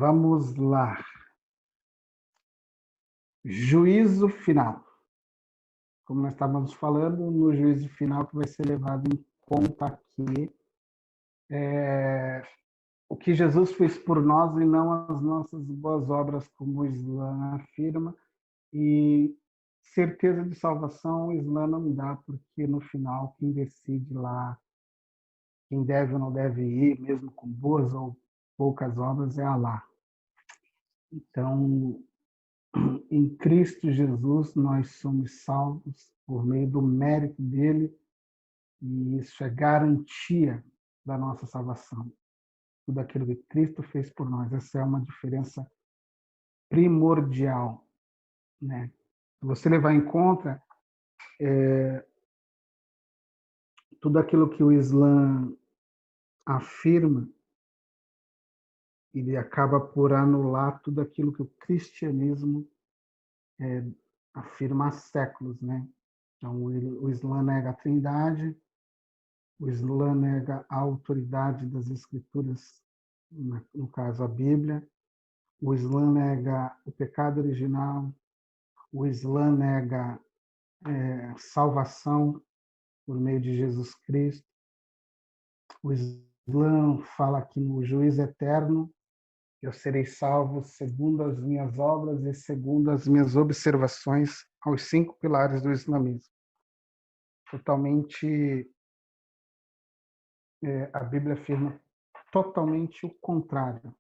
Vamos lá. Juízo final. Como nós estávamos falando, no juízo final que vai ser levado em conta aqui o que Jesus fez por nós e não as nossas boas obras, como o Islã afirma. E certeza de salvação o Islã não dá, porque no final quem decide lá, quem deve ou não deve ir, mesmo com boas ou poucas obras, é Allah. Então, em Cristo Jesus, nós somos salvos por meio do mérito dele, e isso é garantia da nossa salvação. Tudo aquilo que Cristo fez por nós, essa é uma diferença primordial, né? Se você levar em conta tudo aquilo que o Islã afirma, ele acaba por anular tudo aquilo que o cristianismo afirma há séculos, né? Então, o Islã nega a Trindade, o Islã nega a autoridade das Escrituras, no caso a Bíblia, o Islã nega o pecado original, o Islã nega salvação por meio de Jesus Cristo, o Islã fala que no juízo eterno eu serei salvo segundo as minhas obras e segundo as minhas observações aos 5 pilares do islamismo. Totalmente, a Bíblia afirma totalmente o contrário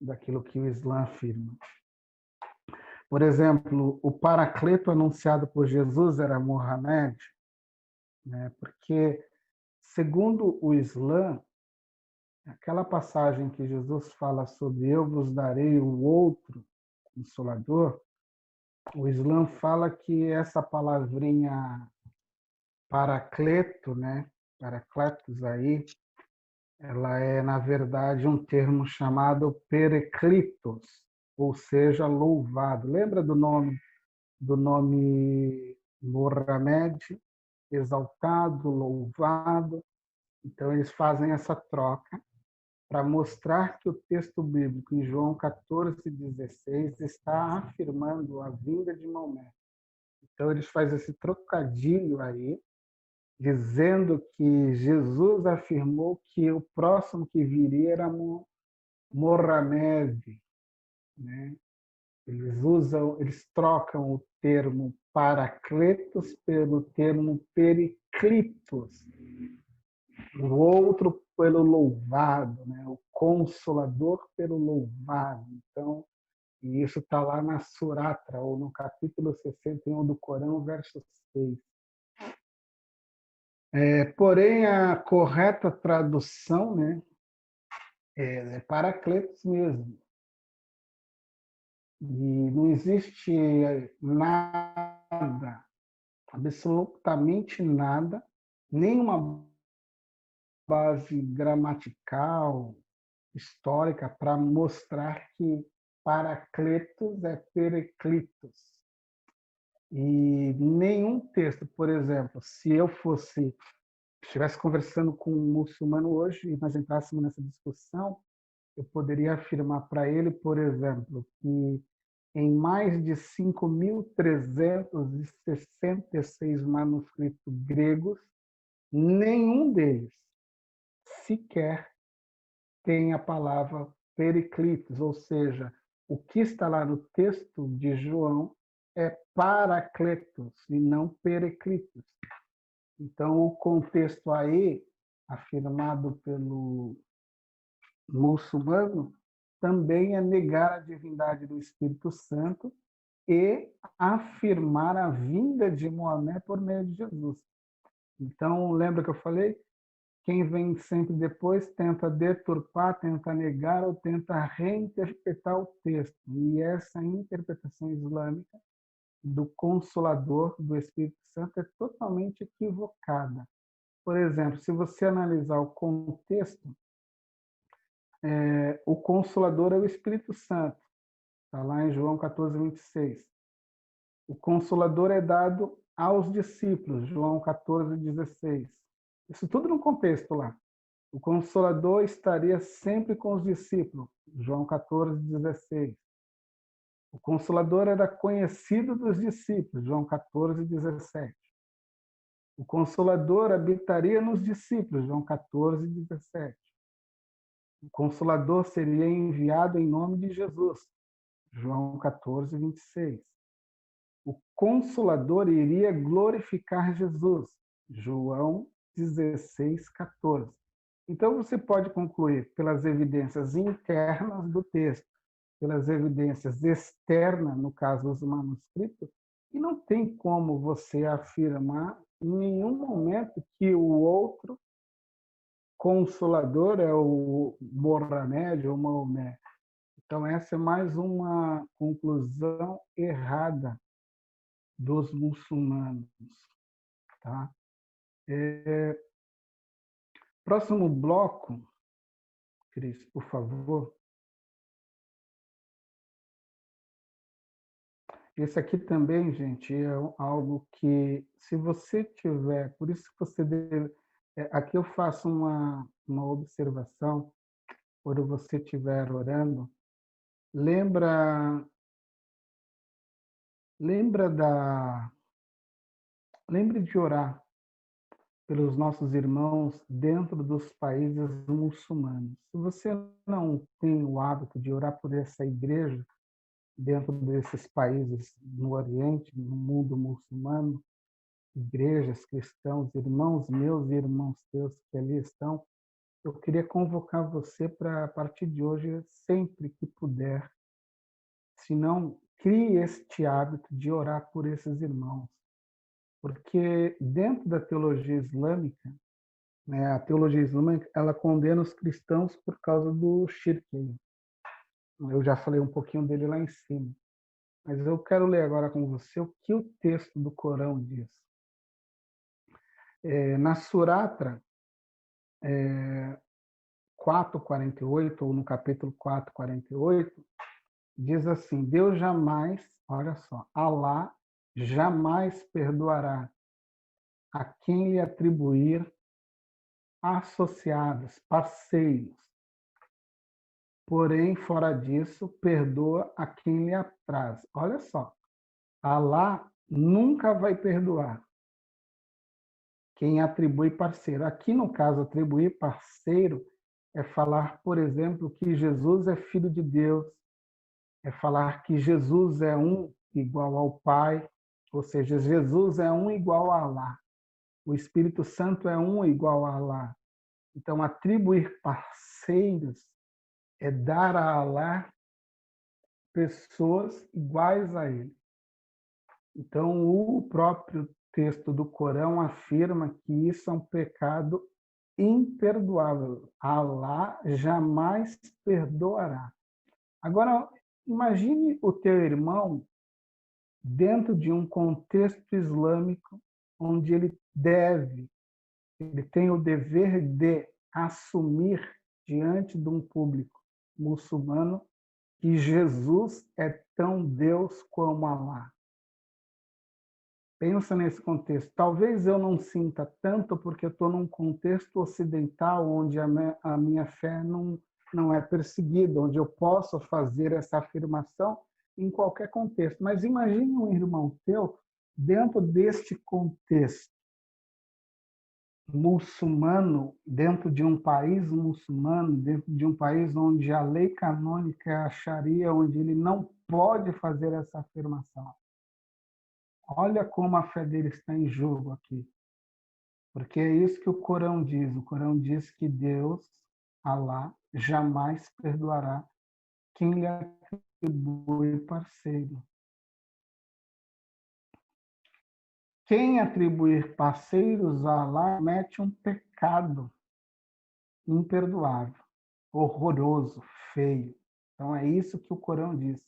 daquilo que o Islã afirma. Por exemplo, o Paracleto anunciado por Jesus era Muhammad, né? Porque, segundo o Islã, aquela passagem que Jesus fala sobre eu vos darei o outro Consolador, o Islã fala que essa palavrinha Paracleto, né? Paracletos aí, ela é, na verdade, um termo chamado Pereclitos, ou seja, louvado. Lembra do nome Mohamed, exaltado, louvado? Então, eles fazem essa troca para mostrar que o texto bíblico em João 14:16 está afirmando a vinda de Maomé. Então, eles fazem esse trocadilho aí, dizendo que Jesus afirmou que o próximo que viria era Mohamed, né? Eles trocam o termo Paracletos pelo termo Periclitos, o outro pelo louvado, né? O Consolador pelo louvado. Então, e isso está lá na Suratra, ou no capítulo 61 do Corão, verso 6. Porém, a correta tradução, né, é Paracletos mesmo. E não existe nada, absolutamente nada, nenhuma base gramatical, histórica, para mostrar que Paracletos é Periclitos. E nenhum texto, por exemplo, se eu estivesse conversando com um muçulmano hoje e nós entrássemos nessa discussão, eu poderia afirmar para ele, por exemplo, que em mais de 5.366 manuscritos gregos, nenhum deles sequer tem a palavra Periclitos, ou seja, o que está lá no texto de João é Paracletos e não Periclitos. Então, o contexto aí, afirmado pelo muçulmano, também é negar a divindade do Espírito Santo e afirmar a vinda de Maomé por meio de Jesus. Então, lembra que eu falei? Quem vem sempre depois tenta deturpar, tenta negar ou tenta reinterpretar o texto. E essa interpretação islâmica do Consolador, do Espírito Santo, é totalmente equivocada. Por exemplo, se você analisar o contexto, o Consolador é o Espírito Santo. Está lá em João 14:26. O Consolador é dado aos discípulos, João 14:16. Isso tudo no contexto lá. O Consolador estaria sempre com os discípulos, João 14:16. O Consolador era conhecido dos discípulos, João 14:17. O Consolador habitaria nos discípulos, João 14:17. O Consolador seria enviado em nome de Jesus, João 14:26. O Consolador iria glorificar Jesus, João 16:14. Então você pode concluir pelas evidências internas do texto, pelas evidências externas, no caso dos manuscritos, e não tem como você afirmar em nenhum momento que o outro consolador é o Mohamed ou Maomé. Então essa é mais uma conclusão errada dos muçulmanos, tá? Próximo bloco, Cris, por favor. Esse aqui também, gente, é algo que, se você tiver, por isso que você deve, aqui eu faço uma observação, quando você estiver orando, lembra, lembra da, lembre de orar pelos nossos irmãos dentro dos países muçulmanos. Se você não tem o hábito de orar por essa igreja dentro desses países no Oriente, no mundo muçulmano, igrejas, cristãos, irmãos meus e irmãos teus que ali estão, eu queria convocar você para, a partir de hoje, sempre que puder, se não, crie este hábito de orar por esses irmãos. Porque dentro da teologia islâmica, né, a teologia islâmica, ela condena os cristãos por causa do shirk. Eu já falei um pouquinho dele lá em cima. Mas eu quero ler agora com você o que o texto do Corão diz. Na Suratra 4:48, ou no capítulo 4:48, diz assim: Deus jamais, olha só, Alá jamais perdoará a quem lhe atribuir associados, parceiros. Porém, fora disso, perdoa a quem lhe apraz. Olha só, Alá nunca vai perdoar quem atribui parceiro. Aqui, no caso, atribuir parceiro é falar, por exemplo, que Jesus é filho de Deus, é falar que Jesus é um igual ao Pai, ou seja, Jesus é um igual a Alá. O Espírito Santo é um igual a Alá. Então, atribuir parceiros é dar a Alá pessoas iguais a ele. Então, o próprio texto do Corão afirma que isso é um pecado imperdoável. Alá jamais perdoará. Agora, imagine o teu irmão dentro de um contexto islâmico onde ele tem o dever de assumir diante de um público muçulmano que Jesus é tão Deus como Alá. Pensa nesse contexto. Talvez eu não sinta tanto porque eu estou num contexto ocidental onde a minha fé não é perseguida, onde eu posso fazer essa afirmação em qualquer contexto. Mas imagine um irmão teu dentro deste contexto muçulmano, dentro de um país muçulmano, dentro de um país onde a lei canônica é a Sharia, onde ele não pode fazer essa afirmação. Olha como a fé dele está em jogo aqui. Porque é isso que o Corão diz. O Corão diz que Deus, Alá, jamais perdoará quem lhe atribui parceiro. Quem atribuir parceiros a Alá comete um pecado imperdoável, horroroso, feio. Então é isso que o Corão diz.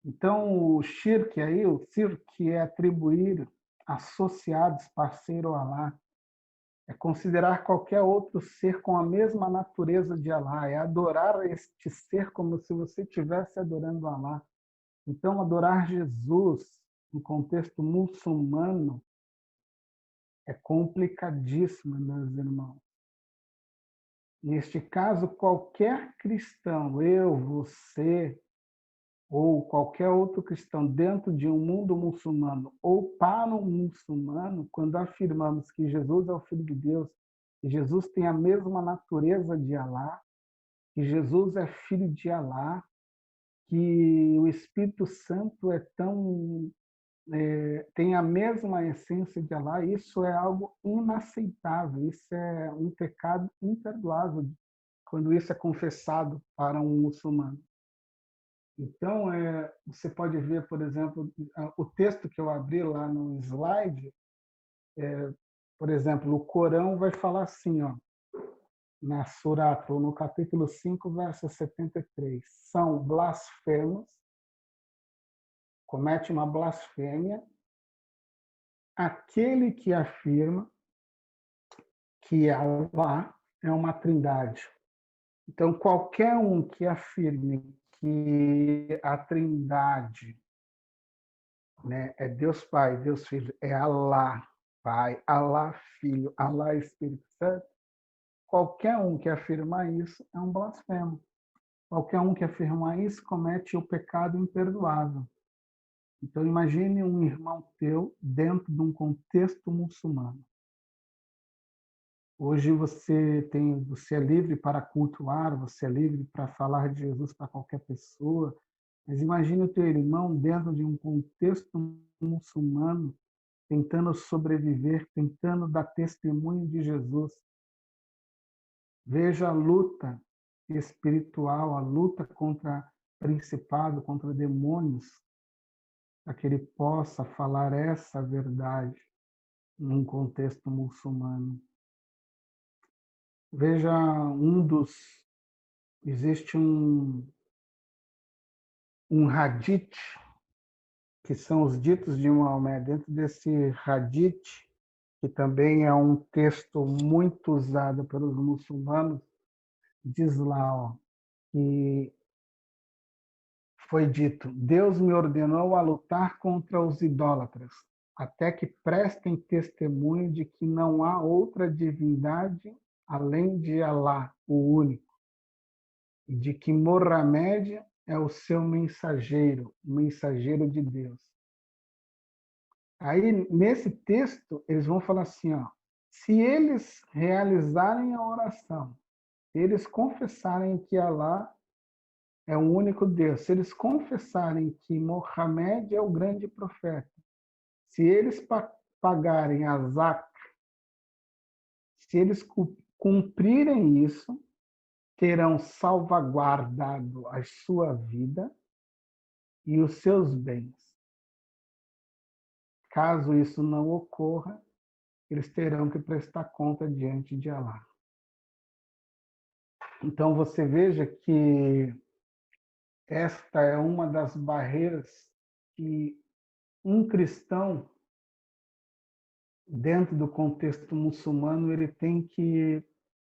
Então o shirk aí, o shirk é atribuir associados, parceiro a Alá, é considerar qualquer outro ser com a mesma natureza de Alá, é adorar este ser como se você estivesse adorando Alá. Então, adorar Jesus no contexto muçulmano é complicadíssimo, meus irmãos. Neste caso, qualquer cristão, eu, você, ou qualquer outro cristão dentro de um mundo muçulmano ou para um muçulmano, quando afirmamos que Jesus é o Filho de Deus, que Jesus tem a mesma natureza de Alá, que Jesus é filho de Alá, que o Espírito Santo tem a mesma essência de Alá, isso é algo inaceitável, isso é um pecado imperdoável quando isso é confessado para um muçulmano. Então, você pode ver, por exemplo, o texto que eu abri lá no slide, por exemplo, o Corão vai falar assim, ó, na Surat, ou no capítulo 5, verso 73, são blasfemos, comete uma blasfêmia, aquele que afirma que Allah é uma trindade. Então, qualquer um que afirme que a trindade, né, é Deus Pai, Deus Filho, é Allah Pai, Allah Filho, Allah Espírito Santo, qualquer um que afirmar isso é um blasfemo. Qualquer um que afirmar isso comete o pecado imperdoável. Então, imagine um irmão teu dentro de um contexto muçulmano. Hoje você é livre para cultuar, você é livre para falar de Jesus para qualquer pessoa, mas imagine o teu irmão dentro de um contexto muçulmano, tentando sobreviver, tentando dar testemunho de Jesus. Veja a luta espiritual, a luta contra principado, contra demônios, para que ele possa falar essa verdade num contexto muçulmano. Veja existe um hadith, que são os ditos de Maomé. Dentro desse hadith, que também é um texto muito usado pelos muçulmanos, diz lá, ó, que foi dito: Deus me ordenou a lutar contra os idólatras, até que prestem testemunho de que não há outra divindade além de Alá, o único, e de que Mohamed é o seu mensageiro, o mensageiro de Deus. Aí, nesse texto, eles vão falar assim, ó, se eles realizarem a oração, se eles confessarem que Alá é o único Deus, se eles confessarem que Mohamed é o grande profeta, se eles pagarem a zakat, se eles cumprirem isso, terão salvaguardado a sua vida e os seus bens. Caso isso não ocorra, eles terão que prestar conta diante de Alá. Então você veja que esta é uma das barreiras que um cristão, dentro do contexto muçulmano, ele tem que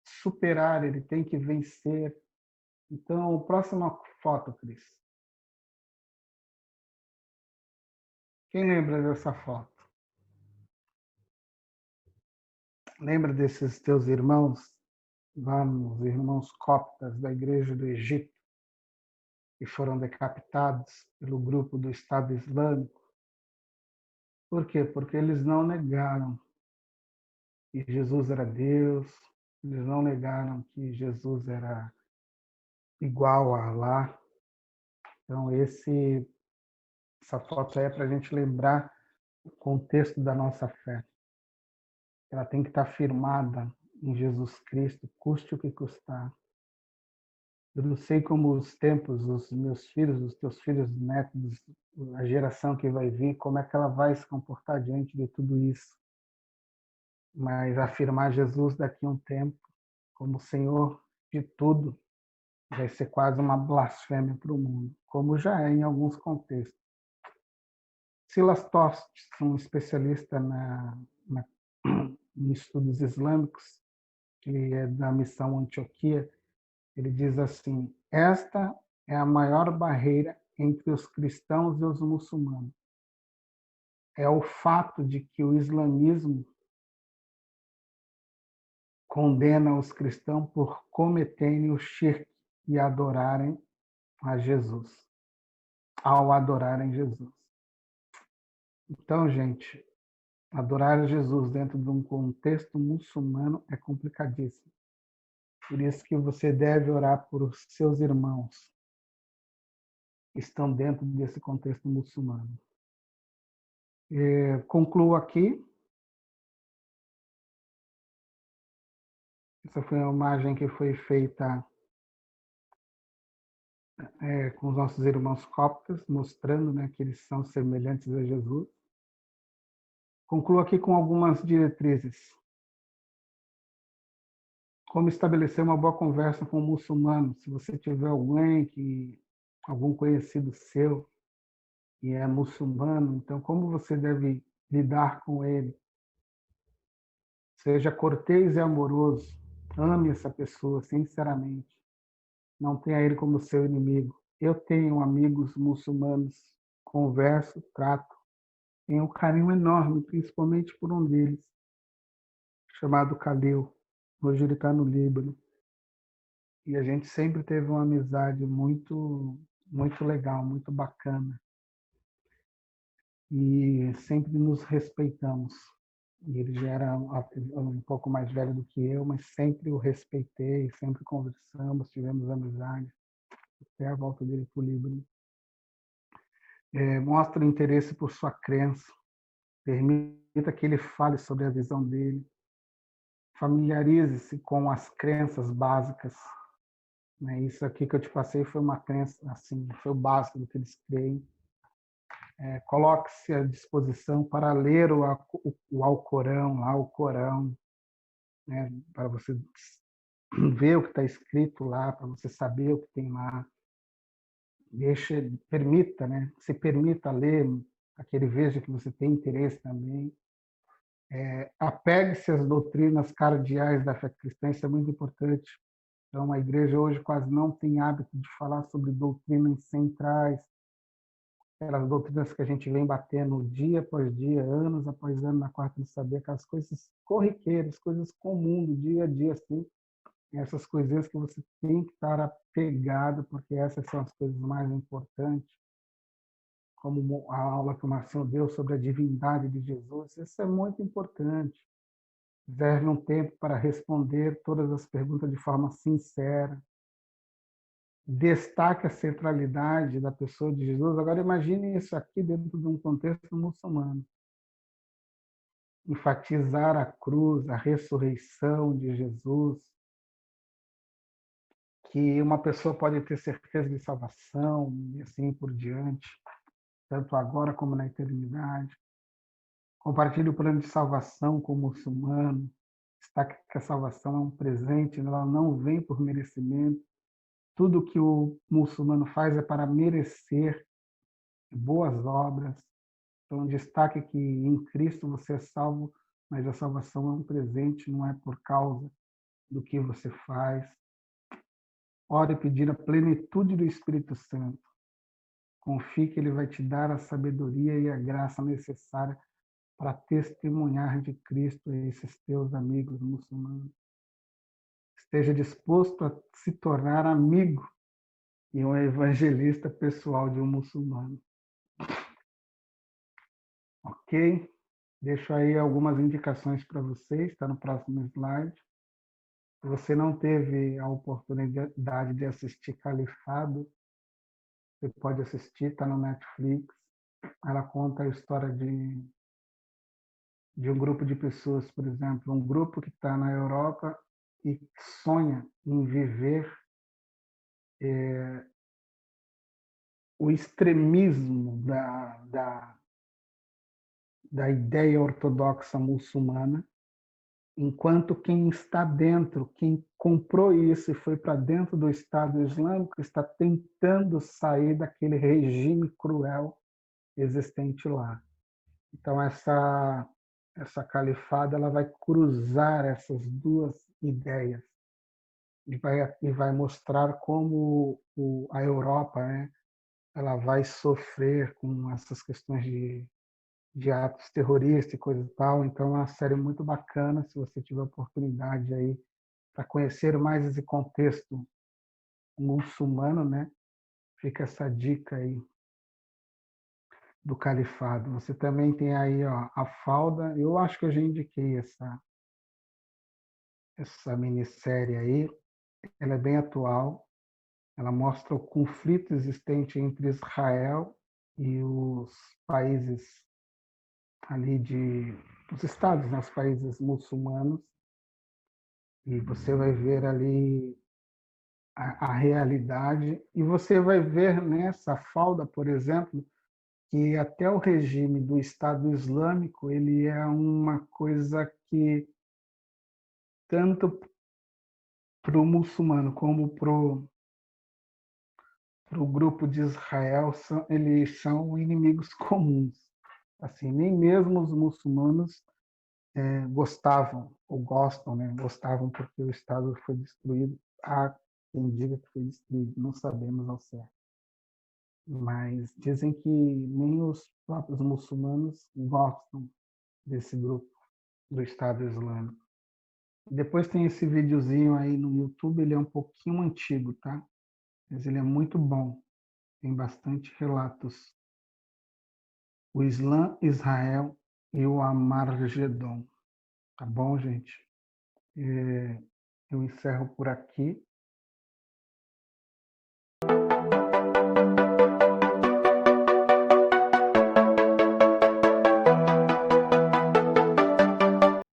superar, ele tem que vencer. Então, próxima foto, Cris. Quem lembra dessa foto? Lembra desses teus irmãos, vamos, irmãos coptas da Igreja do Egito, que foram decapitados pelo grupo do Estado Islâmico? Por quê? Porque eles não negaram que Jesus era Deus, eles não negaram que Jesus era igual a Allah. Então, essa foto aí é para a gente lembrar o contexto da nossa fé. Ela tem que estar firmada em Jesus Cristo, custe o que custar. Eu não sei como os tempos, os meus filhos, os teus filhos, netos, a geração que vai vir, como é que ela vai se comportar diante de tudo isso. Mas afirmar Jesus daqui a um tempo como Senhor de tudo vai ser quase uma blasfêmia para o mundo, como já é em alguns contextos. Silas Tostes, um especialista em estudos islâmicos, que é da missão Antioquia, ele diz assim: esta é a maior barreira entre os cristãos e os muçulmanos. É o fato de que o islamismo condena os cristãos por cometerem o shirk e adorarem a Jesus, ao adorarem Jesus. Então, gente, adorar a Jesus dentro de um contexto muçulmano é complicadíssimo. Por isso que você deve orar por os seus irmãos que estão dentro desse contexto muçulmano. Concluo aqui. Essa foi uma imagem que foi feita com os nossos irmãos coptas, mostrando, né, que eles são semelhantes a Jesus. Concluo aqui com algumas diretrizes. Como estabelecer uma boa conversa com um muçulmano. Se você tiver algum conhecido seu que é muçulmano, então como você deve lidar com ele? Seja cortês e amoroso. Ame essa pessoa, sinceramente. Não tenha ele como seu inimigo. Eu tenho amigos muçulmanos, converso, trato. Tenho um carinho enorme, principalmente por um deles, chamado Khalil. Hoje ele está no Líbano. E a gente sempre teve uma amizade muito, muito legal, muito bacana. E sempre nos respeitamos. E ele já era um pouco mais velho do que eu, mas sempre o respeitei, sempre conversamos, tivemos amizade, até a volta dele para o Líbano. Mostra interesse por sua crença, permita que ele fale sobre a visão dele, familiarize-se com as crenças básicas. Isso aqui que eu te passei foi uma crença, assim, foi o básico do que eles creem. Coloque-se à disposição para ler o Alcorão, lá o Corão, né, para você ver o que está escrito lá, para você saber o que tem lá. Permita, né, se permita ler, aquele veja que você tem interesse também. Apegue-se às doutrinas cardeais da fé cristã, isso é muito importante. Então, a igreja hoje quase não tem hábito de falar sobre doutrinas centrais, aquelas doutrinas que a gente vem batendo dia após dia, anos após ano, na quarta de saber, aquelas coisas corriqueiras, coisas comuns do dia a dia, assim, essas coisinhas que você tem que estar apegado, porque essas são as coisas mais importantes, como a aula que o Marcinho deu sobre a divindade de Jesus, isso é muito importante. Reserve um tempo para responder todas as perguntas de forma sincera. Destaque a centralidade da pessoa de Jesus. Agora imagine isso aqui dentro de um contexto muçulmano. Enfatizar a cruz, a ressurreição de Jesus, que uma pessoa pode ter certeza de salvação e assim por diante, tanto agora como na eternidade. Compartilhe o plano de salvação com o muçulmano. Destaque que a salvação é um presente, ela não vem por merecimento. Tudo que o muçulmano faz é para merecer boas obras. Então, destaque que em Cristo você é salvo, mas a salvação é um presente, não é por causa do que você faz. Ore pedindo a plenitude do Espírito Santo. Confie que ele vai te dar a sabedoria e a graça necessária para testemunhar de Cristo a esses teus amigos muçulmanos. Esteja disposto a se tornar amigo e um evangelista pessoal de um muçulmano. Ok? Deixo aí algumas indicações para vocês, está no próximo slide. Se você não teve a oportunidade de assistir Califado, você pode assistir, está no Netflix. Ela conta a história de um grupo de pessoas, por exemplo, um grupo que está na Europa e sonha em viver o extremismo da ideia ortodoxa muçulmana, enquanto quem está dentro, quem comprou isso e foi para dentro do Estado Islâmico, está tentando sair daquele regime cruel existente lá. Então, essa califada ela vai cruzar essas duas ideias e vai mostrar como a Europa, né, ela vai sofrer com essas questões de atos terroristas e coisa e tal. Então, é uma série muito bacana, se você tiver oportunidade aí para conhecer mais esse contexto muçulmano, né? Fica essa dica aí do califado. Você também tem aí, ó, a Falda. Eu acho que eu já indiquei essa minissérie aí. Ela é bem atual. Ela mostra o conflito existente entre Israel e os países ali os estados, né, os países muçulmanos, e você vai ver ali a realidade, e você vai ver nessa falda, por exemplo, que até o regime do Estado Islâmico ele é uma coisa que tanto para o muçulmano como para o grupo de Israel eles são inimigos comuns. Assim, nem mesmo os muçulmanos gostavam ou gostam, né? Gostavam porque o Estado foi destruído. Há quem diga que foi destruído, não sabemos ao certo. Mas dizem que nem os próprios muçulmanos gostam desse grupo do Estado Islâmico. Depois tem esse videozinho aí no YouTube, ele é um pouquinho antigo, tá? Mas ele é muito bom. Tem bastante relatos. O Islã, Israel e o Amargedon. Tá bom, gente? Eu encerro por aqui.